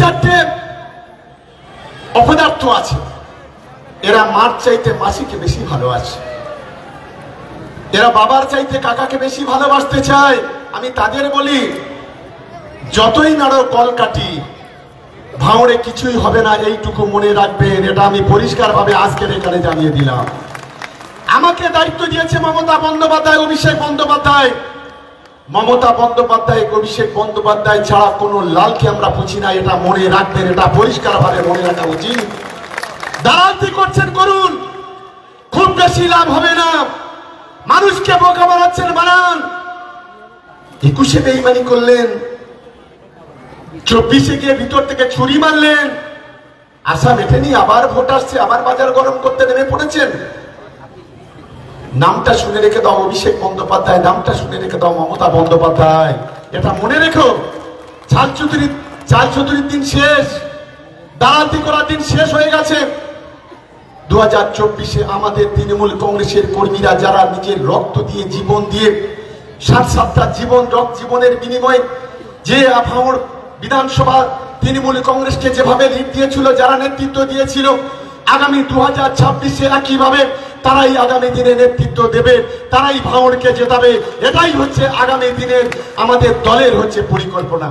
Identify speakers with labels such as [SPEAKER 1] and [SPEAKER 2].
[SPEAKER 1] চারটে অপদার্থ আছে, এরা মার চাইতে মাসিকে বেশি ভালোবাসে, এরা বাবার চাইতে কাকাকে বেশি ভালোবাসতে চায়। আমি তাদের বলি, যতই নাড়ো কলকাঠি, ভাঙড়ে কিছুই হবে না, এইটুকু মনে রাখবেন। এটা আমি পরিষ্কার ভাবে আজকের এখানে জানিয়ে দিলাম। আমাকে দায়িত্ব দিয়েছে মমতা বন্দ্যোপাধ্যায়, অভিষেক বন্দ্যোপাধ্যায়। মমতা বন্দ্যোপাধ্যায়, অভিষেক বন্দ্যোপাধ্যায় ছাড়া কোনো লালকে আমরা বুঝি না, এটা মনে রাখবেন, এটা পরিষ্কার ভাবে মনে রাখা উচিত। দালালি করছেন করুন, খুব বেশি লাভ হবে না। মানুষকে বোকা বানাচ্ছেন বানান। 21-এ বেইমানি করলেন, 24-এ গিয়ে ভিতর থেকে ছুরি মারলেন, আশা মেটেনি, আবার ভোট আসছে, আবার বাজার গরম করতে নেমে পড়েছেন। নামটা শুনে রেখে দাও অভিষেক বন্দ্যোপাধ্যায়, নামটা শুনে রেখে দাও মমতা বন্দ্যোপাধ্যায়। এটা মনে রেখো, চাল চৌধুরীর দিন শেষ, দালালি করার দিন শেষ হয়ে গেছে। 2024-এ আমাদের তৃণমূল কংগ্রেসের কর্মীরা যারা নিজের রক্ত দিয়ে, জীবন দিয়ে, 7-7টা জীবনের বিনিময়ে যে ভাঙড় বিধানসভা তৃণমূল কংগ্রেসকে যেভাবে লিড দিয়েছিল, যারা নেতৃত্ব দিয়েছিল, আগামী 2026-এ একইভাবে তারাই আগামী দিনে নেতৃত্ব দেবে, তারাই ভাঙড়কে জেতাবে। এটাই হচ্ছে আগামী দিনের আমাদের দলের হচ্ছে পরিকল্পনা।